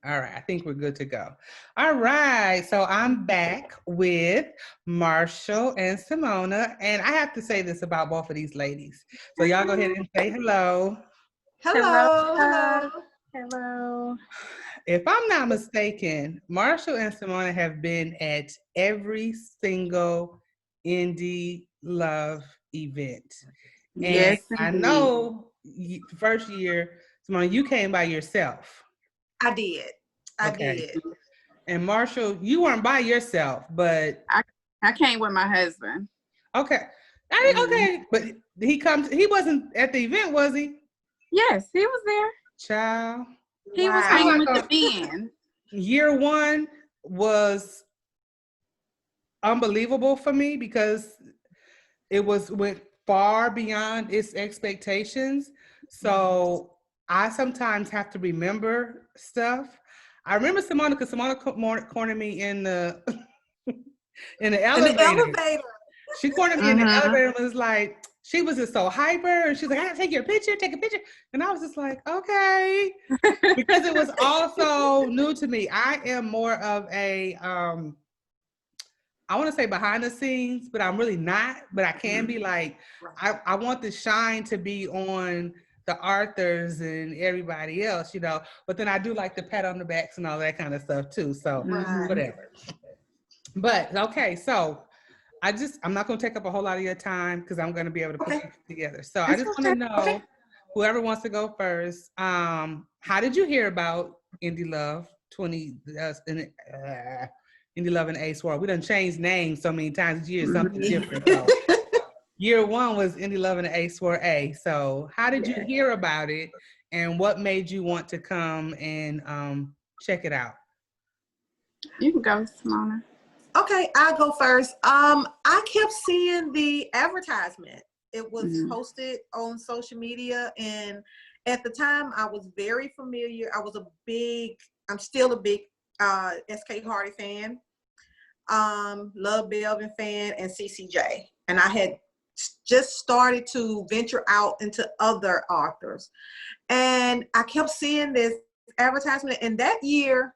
All right, I think we're good to go. All right, so I'm back with Marshall and Simona, and I have to say this about both of these ladies. So y'all go ahead and say hello. Hello. Hello. Hello. Hello. If I'm not mistaken, Marshall and Simona have been at every single Indie Love event. And Yes, I indeed. know first year, Simona, you came by yourself. I did. I Okay. did. And Marshall, you weren't by yourself, but I came with my husband. okay. Mhm. Okay. But he wasn't at the event, was he? Yes, he was there. Child. He was I'm hanging not with the gonna men. year one was unbelievable for me because went far beyond its expectations. So I sometimes have to remember stuff. I remember Simona because Simona cornered me in the in the In the elevator. elevator. She cornered me in the elevator and was like, she was just so hyper, and she's like, I gotta take your picture, take a picture. And I was just like, okay. Because it was also new to me. I am more of a I want to say behind the scenes, but I'm really not. But I can be like, I want the shine to be on the Arthurs and everybody else, you know. But then I do like the pat on the backs and all that kind of stuff too. So whatever. But okay, so I'm not going to take up a whole lot of your time because I'm going to be able to put it together. So I just want to know, whoever wants to go first, how did you hear about Indie Love 20? Indie Love and Ace World. We done changed names so many times this year, something different. So year one was Indie Love and Ace World A. So how did you hear about it, and what made you want to come and check it out? You can go, Simona. Okay, I'll go first. I kept seeing the advertisement. It was posted on social media, and at the time I was very familiar. I'm still a big SK Hardy fan, Love Belvin fan, and CCJ. And I had just started to venture out into other authors. And I kept seeing this advertisement. And that year,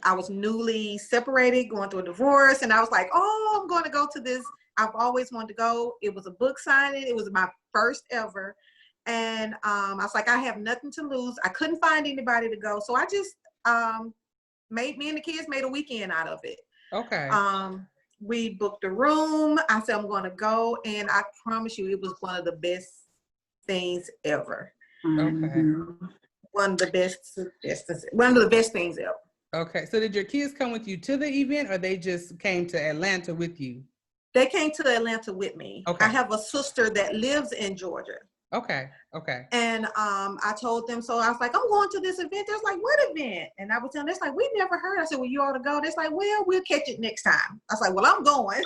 I was newly separated, going through a divorce, and I was like, oh, I'm going to go to this. I've always wanted to go. It was a book signing. It was my first ever. And I was like, I have nothing to lose. I couldn't find anybody to go. So I just me and the kids made a weekend out of it. Okay. We booked a room. I said, I'm going to go. And I promise you, it was one of the best things ever. Okay. One of the best things ever. Okay, so did your kids come with you to the event, or they just came to Atlanta with you? They came to Atlanta with me. Okay. I have a sister that lives in Georgia. Okay. And I told them, so I was like, I'm going to this event. They're like, what event? And I was telling them, it's like, we never heard. I said, well, you ought to go. They're like, well, we'll catch it next time. I was like, well, I'm going.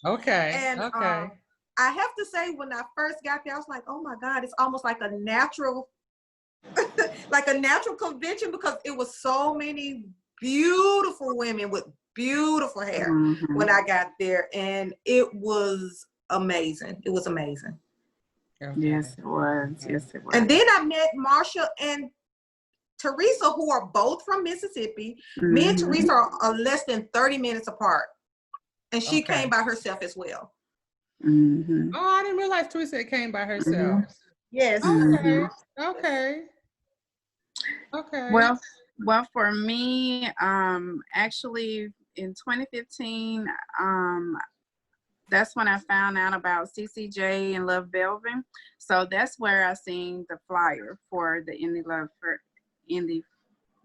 Okay. And I have to say, when I first got there, I was like, oh my God, it's almost like a natural, like a natural convention, because it was so many beautiful women with beautiful hair when I got there, and it was amazing. It was amazing. Okay. Yes, it was. Yes, it was. And then I met Marsha and Teresa, who are both from Mississippi. Me and Teresa are less than 30 minutes apart, and she came by herself as well. Oh, I didn't realize Teresa came by herself. Yes. Okay. Well, for me, actually in 2015, that's when I found out about CCJ and Love Belvin. So that's where I seen the flyer for the Indie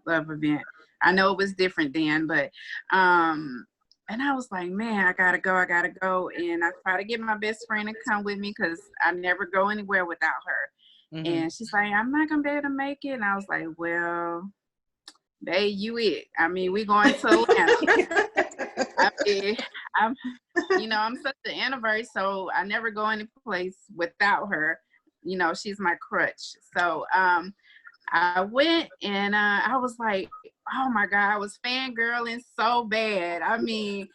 Love event. I know it was different then, but and I was like, man, I gotta go. And I try to get my best friend to come with me because I never go anywhere without her. And she's like, I'm not gonna be able to make it. And I was like, well, babe, you it. I mean, we going to Atlanta. I mean, I'm such an introvert, so I never go any place without her. You know, she's my crutch. So I went, and I was like, oh my God, I was fangirling so bad. I mean,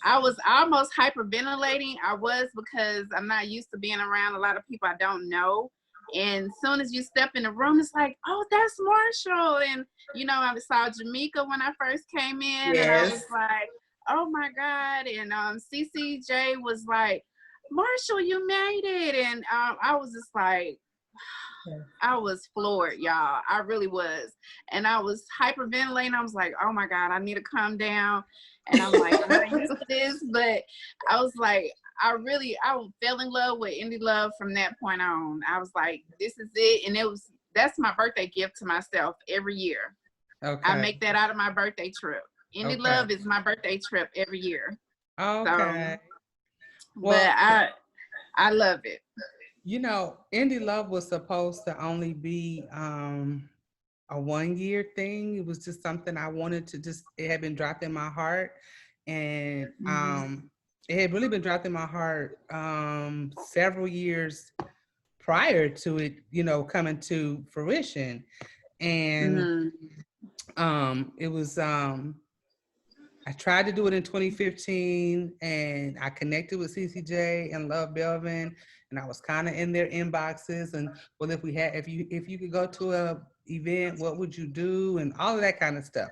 I was almost hyperventilating. I was, because I'm not used to being around a lot of people I don't know. And as soon as you step in the room, it's like, oh, that's Marshall. And, you know, I saw Jamaica when I first came in, and I was like, oh my God. And CCJ was like, Marshall, you made it. And I was just like, I was floored, y'all. I really was. And I was hyperventilating. I was like, oh my God, I need to calm down. And I'm like, I'm not used to this. But I was like, I fell in love with Indie Love from that point on. I was like, this is it. And that's my birthday gift to myself every year. Okay. I make that out of my birthday trip. Indie Love is my birthday trip every year. Okay. So, but I love it. You know, Indie Love was supposed to only be a 1 year thing. It was just something I wanted to it had been dropped in my heart. And it had really been dropped in my heart several years prior to it, you know, coming to fruition. And it was I tried to do it in 2015, and I connected with CCJ and Love Belvin, and I was kind of in their inboxes. And well, if you could go to a event, what would you do, and all of that kind of stuff.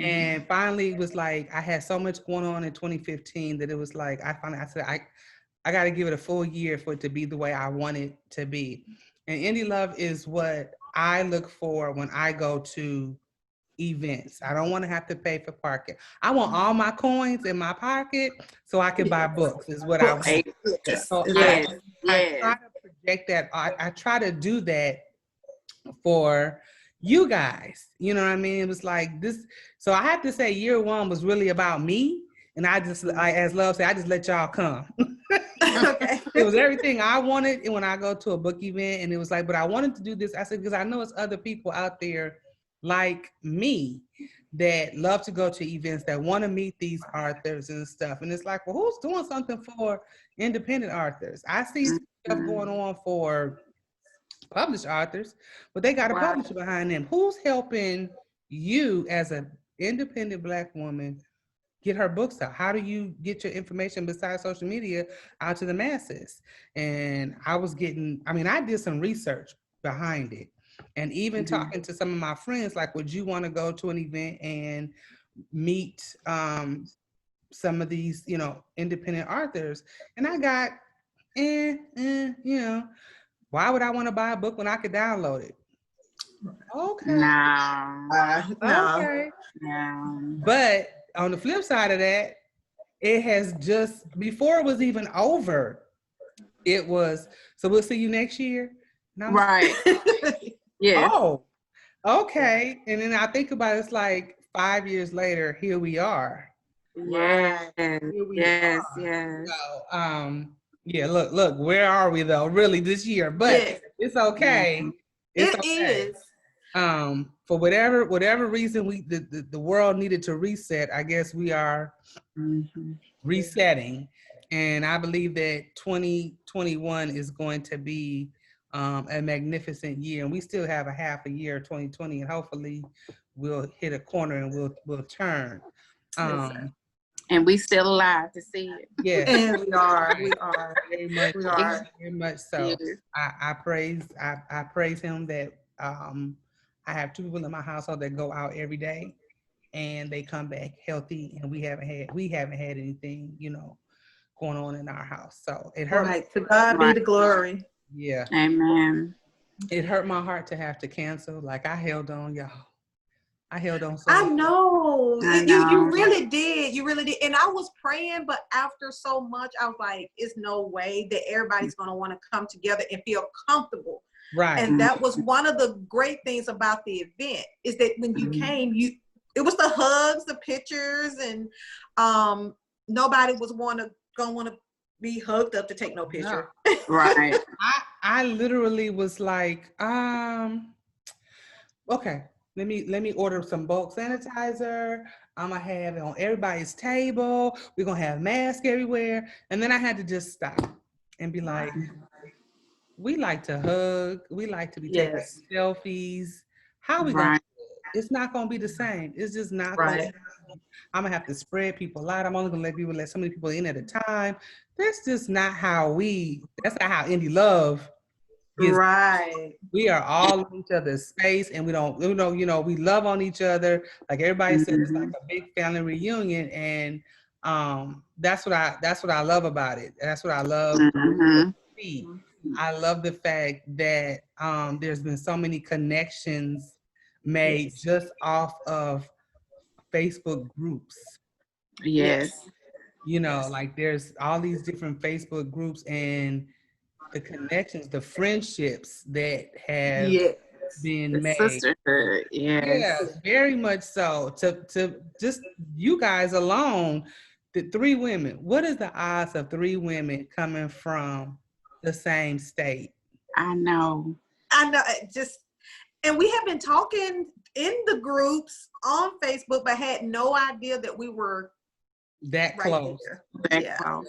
And finally, it was like I had so much going on in 2015 that it was like I said I got to give it a full year for it to be the way I want it to be. And Indie Love is what I look for when I go to events. I don't want to have to pay for parking. I want all my coins in my pocket so I can buy books is what I want. So I try to project that. I try to do that for you guys. You know what I mean? It was like this. So I have to say year one was really about me. And as Love said, I just let y'all come. Okay. It was everything I wanted when I go to a book event. And it was like, but I wanted to do this. I said, because I know it's other people out there like me that love to go to events, that want to meet these authors and stuff. And it's like, well, who's doing something for independent authors? I see stuff going on for published authors, but they got a publisher behind them. Who's helping you as an independent Black woman get her books out? How do you get your information besides social media out to the masses? And I did some research behind it. And even talking to some of my friends, like, would you want to go to an event and meet some of these, you know, independent authors? And I got, you know, why would I want to buy a book when I could download it? Okay. No. Okay. No. But on the flip side of that, it has just, before it was even over, it was, so we'll see you next year. No. Right. Yeah. Oh, okay. And then I think about it, it's like 5 years later, here we are. Yes. Yes. So, yeah, look, where are we though? Really this year, but it's okay. It's okay. Is. For whatever reason the world needed to reset, I guess we are resetting. And I believe that 2021 is going to be a magnificent year, and we still have a half a year, 2020, and hopefully we'll hit a corner and we'll turn. And we still alive to see it. Yes, and we are very much so. Yes. I praise him that I have 2 people in my household that go out every day and they come back healthy, and we haven't had anything, you know, going on in our house. So it hurt. Right. To God be the glory. Yeah. Amen. It hurt my heart to have to cancel. Like, I held on, y'all. I held on so I much. know. I You know. really did. You really did. And I was praying, but after so much, I was like, it's no way that everybody's going to want to come together and feel comfortable. Right. And that was one of the great things about the event, is that when you came, it was the hugs, the pictures, and nobody was gonna want to be hugged up to take no picture. No. Right. I literally was like, okay, let me order some bulk sanitizer. I'm gonna have it on everybody's table. We're gonna have masks everywhere. And then I had to just stop and be like, we like to hug. We like to be taking selfies. How are we gonna do it? It's not gonna be the same. It's just not gonna be the same. I'm gonna have to spread people out. I'm only gonna let so many people in at a time. That's just not how that's not how Indie Love gets, Right. we are all in each other's space, and we don't, we love on each other. Like everybody said, it's like a big family reunion, and that's what I love about it. That's what I love to see. I love the fact that there's been so many connections made just off of Facebook groups. Yes. Like there's all these different Facebook groups, and the connections, the friendships that have Yes. been The made. sisterhood. Yes. Yeah, very much so. To just you guys alone, the 3 women. What is the odds of 3 women coming from the same state? I know. And we have been talking in the groups on Facebook, but had no idea that we were that close. That close.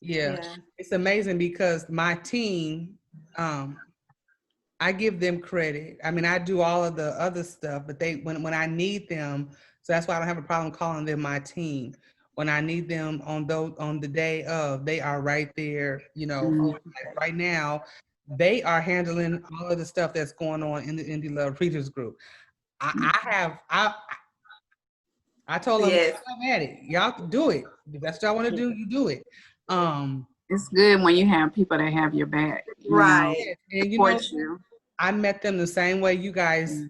Yeah. It's amazing because my team, I give them credit. I mean, I do all of the other stuff, but when I need them, so that's why I don't have a problem calling them my team. When I need them on the day of, they are right there. Like right now, they are handling all of the stuff that's going on in the Indie Love Readers Group. I told them, I'm at it. Y'all can do it. If that's what y'all want to do, you do it. It's good when you have people that have your back. Right. And support you. I met them the same way you guys,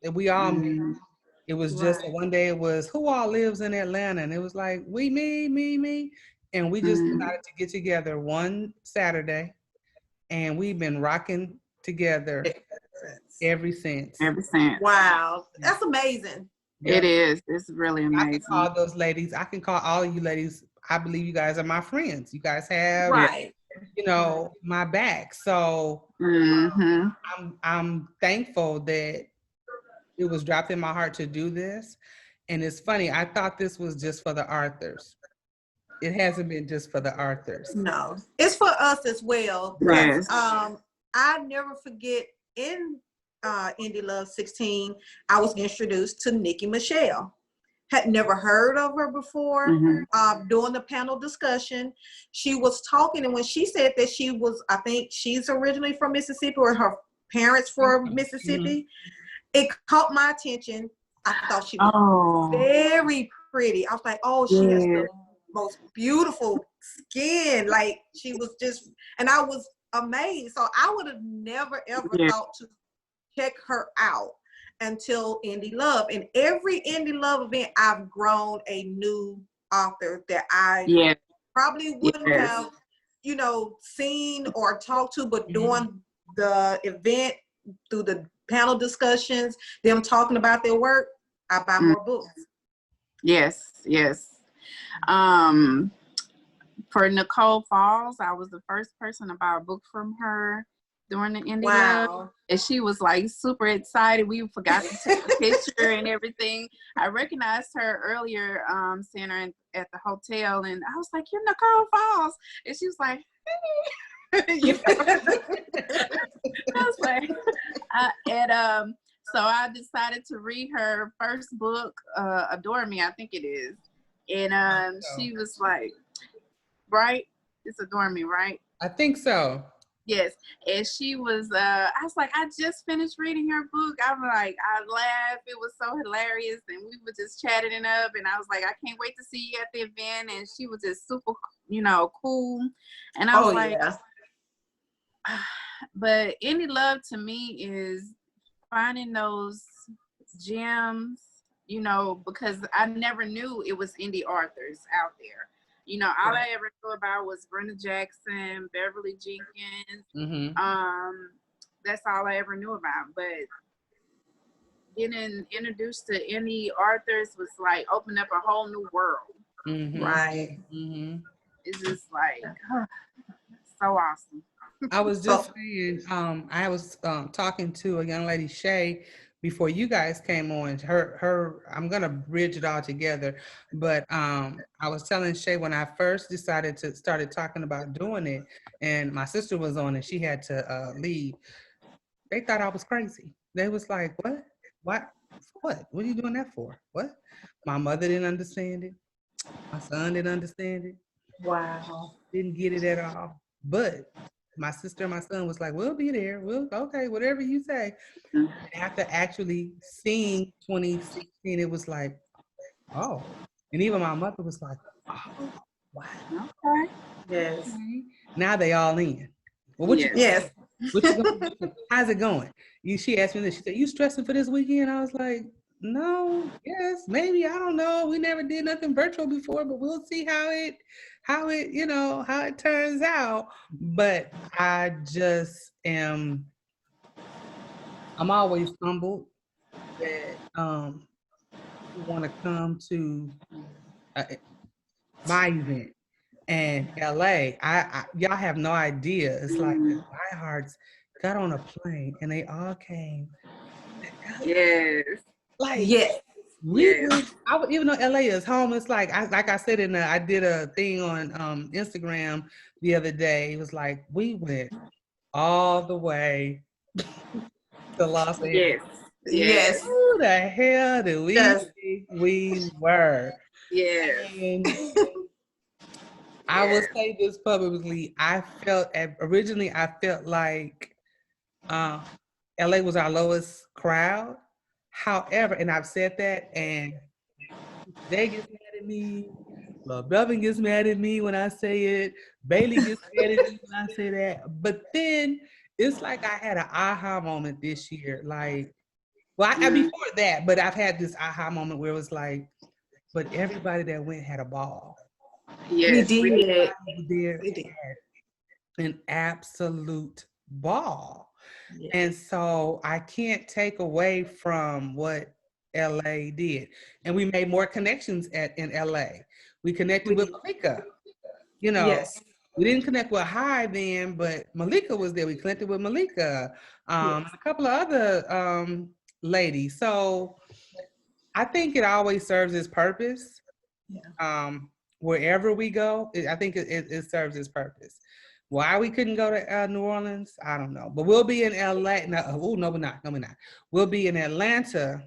that we all met. It was just one day it was, who all lives in Atlanta? And it was like, me. And we just decided to get together one Saturday, and we've been rocking together ever since. Wow. That's amazing. It is. It's really amazing. I can call those ladies. I can call all of you ladies. I believe you guys are my friends. You guys have, my back. So I'm thankful that it was dropped in my heart to do this. And it's funny, I thought this was just for the Arthurs. It hasn't been just for the Arthurs. No, it's for us as well. Yes. I never forget in Indie Love 16, I was introduced to Nikki Michelle. Had never heard of her before. During the panel discussion, she was talking, and when she said that she was, I think she's originally from Mississippi, or her parents from Mississippi, it caught my attention. I thought she was very pretty. I was like, oh, she has the most beautiful skin. Like, she was just, and I was amazed. So I would have never ever thought to check her out until Indie Love. And every Indie Love event, I've grown a new author that I probably wouldn't have, seen or talked to, but during the event, through the panel discussions, them talking about their work, I buy more books. Yes. For Nicole Falls, I was the first person to buy a book from her during the Indie Love, and she was like super excited. We forgot to take a picture and everything. I recognized her earlier, seeing her at the hotel, and I was like, "You're Nicole Falls," and she was like, "Hey." I was like, so I decided to read her first book, Adore Me, I think it is. And she was like, right? It's Adore Me, right? I think so. Yes. And she was, I was like, I just finished reading your book. I'm like, I laughed. It was so hilarious. And we were just chatting it up. And I was like, I can't wait to see you at the event. And she was just super, cool. And I was like, but Indie Love to me is finding those gems, because I never knew it was indie authors out there. All I ever knew about was Brenda Jackson, Beverly Jenkins. That's all I ever knew about. But getting introduced to indie authors was like opening up a whole new world. Right. It's just like so awesome. I was just saying, I was talking to a young lady, Shay, before you guys came on. Her I'm gonna bridge it all together, but I was telling Shay when I first decided to started talking about doing it, and my sister was on and she had to leave. They thought I was crazy. They was like, what are you doing that for? What? My mother didn't understand it. My son didn't understand it. Wow. Didn't get it at all. But my sister and my son was like, we'll be there. We'll, okay, whatever you say. Mhm. After actually seeing 2016, it was like, oh. And even my mother was like, oh, wow. Okay. Yes. Okay. Now they all in. Well, what you Yes. Yes. what you gonna do? How's it going? She asked me this. She said, you stressing for this weekend? I was like, no, yes, maybe. I don't know. We never did nothing virtual before, but we'll see how it, how it turns out. But I just am, I'm always humbled that you want to come to uh, my event. And LA, y'all have no idea. It's like the diehards got on a plane and they all came to LA. Yes. Like Yes. we Yes. went, even though LA is home, it's like I said I did a thing on Instagram the other day. It was like we went all the way to Los Angeles. Yes. Yes. Yes. Who the hell did we Yes. think we were? Yes. And I will say this publicly. Originally I felt like LA was our lowest crowd. However, and I've said that, and Jay gets mad at me. Lil Brother gets mad at me when I say it. Bailey gets mad at me when I say that. But then it's like I had an aha moment this year. Like, well, before that, but I've had this aha moment where it was like, but everybody that went had a ball. Yes. We did. There We did. had an absolute ball. Yeah. And so I can't take away from what LA did. And we made more connections in LA. We connected with Malika. Yes. We didn't connect with High then, but Malika was there. We connected with Malika, Yes. a couple of other ladies. So I think it always serves its purpose. Yeah. Wherever we go, I think it serves its purpose. Why we couldn't go to New Orleans, I don't know. But we'll be in LA. No, we're not. No, we're not. We'll be in Atlanta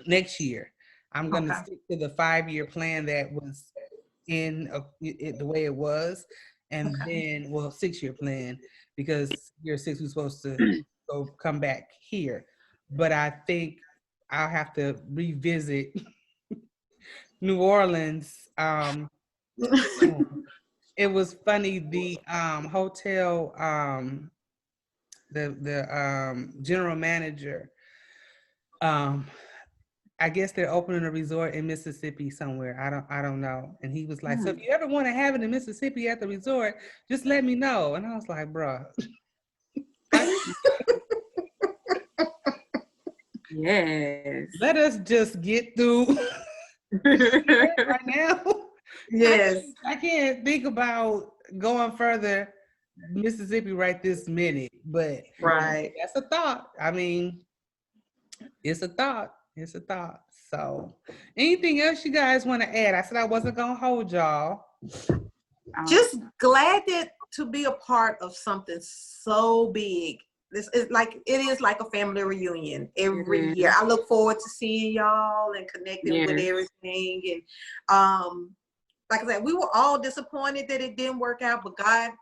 next year. I'm going to stick to the 5-year plan that was in the way it was. And then, 6-year plan, because year 6 we're supposed to come back here. But I think I'll have to revisit New Orleans. It was funny. The hotel, the general manager, I guess they're opening a resort in Mississippi somewhere. I don't know. And he was like, so if you ever want to have it in Mississippi at the resort, just let me know. And I was like, bruh. Yes. Let us just get through right now. Yes. I can't think about going further Mississippi right this minute, but Right. that's a thought. I mean, it's a thought. It's a thought. So anything else you guys want to add? I said I wasn't gonna hold y'all. Just glad to be a part of something so big. This is like, it is like a family reunion every year. I look forward to seeing y'all and connecting with everything. And like I said, we were all disappointed that it didn't work out, but God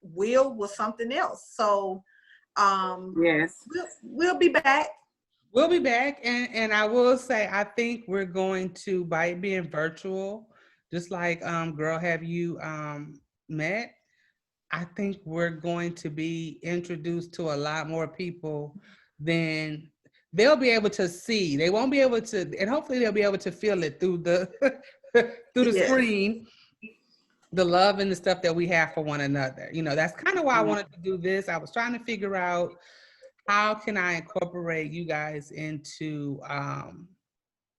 will was something else. So we'll be back. We'll be back, and I will say I think we're going to, by it being virtual, just like Girl Have You Met, I think we're going to be introduced to a lot more people than they'll be able to see. They won't be able to, and hopefully they'll be able to feel it through the screen, the love and the stuff that we have for one another. That's kind of why I wanted to do this. I was trying to figure out how can I incorporate you guys into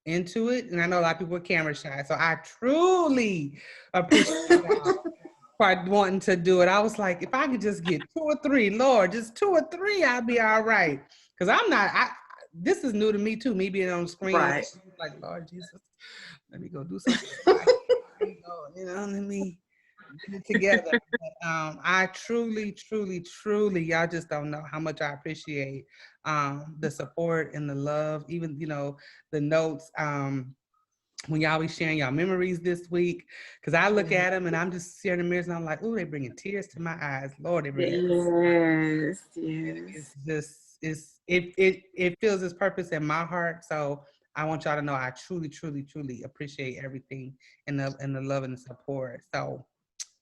it. And I know a lot of people are camera shy, so I truly appreciate y'all for wanting to do it. I was like, if I could just get 2 or 3, Lord, just 2 or 3, I'll be all right. Because this is new to me too, me being on the screen. Right. Like, Lord Jesus, let me go do something. Let me get it together. But, I truly, y'all just don't know how much I appreciate the support and the love, even, the notes. when y'all be sharing y'all memories this week. Because I look at them and I'm just staring in the mirrors and I'm like, oh, they're bringing tears to my eyes. Lord, they bring Yes, it's yes. just it feels its purpose in my heart. So I want y'all to know I truly appreciate everything and the love and the support. So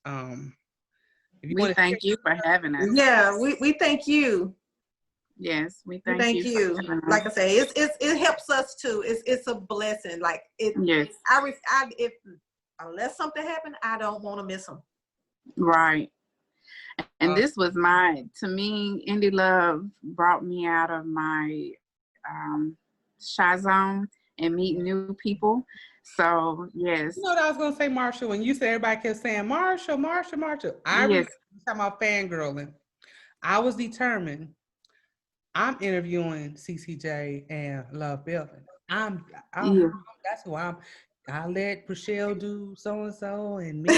if you We want to share, thank you for having us. Yeah, we thank you. Yes, we We thank thank you. you. Like I say, it helps us too. It's a blessing. Like it. Yes, If unless something happened, I don't want to miss them. right. And this was to me, Indie Love brought me out of my shy zone and meet new people. So yes. you know what I was gonna say, Marshall, when you said everybody kept saying Marshall. I remember talking about fangirling. I was determined. I'm interviewing CCJ and Love Belvin. Yeah. That's who I'm. I let Rochelle do so and so and me.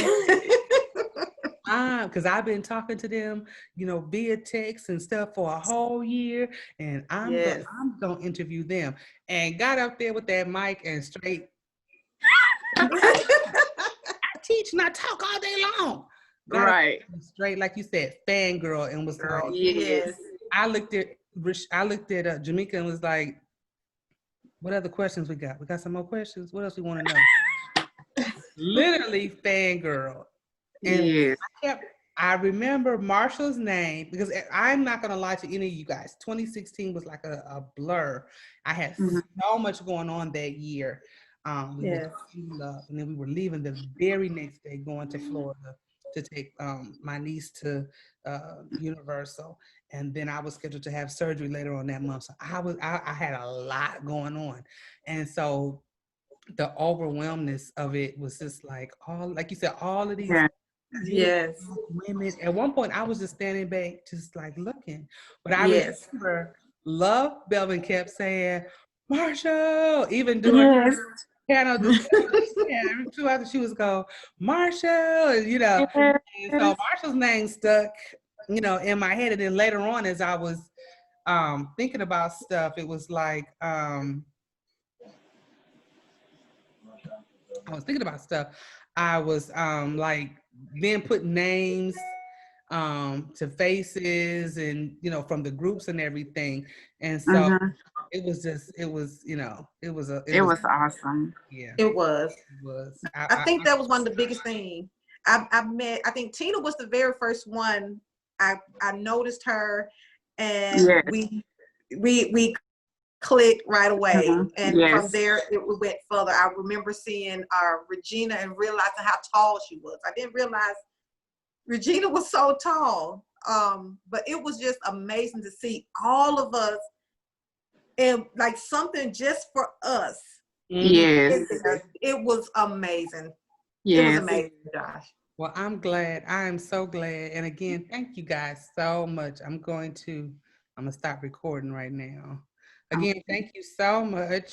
Because I've been talking to them, via text and stuff for a whole year, and I'm gonna interview them. And got up there with that mic and straight. I teach and I talk all day long. Right. Straight like you said, fangirl, and was like, Yes. I looked at Jamaica and was like, what other questions we got? We got some more questions. What else we want to know? Literally fangirl. And Yes. I remember Marshall's name because I'm not going to lie to any of you guys. 2016 was like a blur. I had so much going on that year. We were in love, and then we were leaving the very next day, going to Florida to take my niece to Universal, and then I was scheduled to have surgery later on that month. So I had a lot going on, and so the overwhelmness of it was just like like you said, all of these women. At one point, I was just standing back, just like looking. But I remember Love Belvin kept saying, Marshall, even during piano discussion, two after she was go, Marshall, and so Marshall's name stuck, in my head. And then later on, as I was thinking about stuff, it was like I was like then putting names to faces and from the groups and everything. And so it was awesome. Yeah. It was. I think that was one of the biggest things. I think Tina was the very first one. I noticed her, and we clicked right away. And from there it went further. I remember seeing Regina and realizing how tall she was. I didn't realize Regina was so tall. But it was just amazing to see all of us and like something just for us. Yes. It was amazing. Yes. It was amazing, Josh. Well, I'm glad. I am so glad. And again, thank you guys so much. I'm gonna stop recording right now. Again, thank you so much.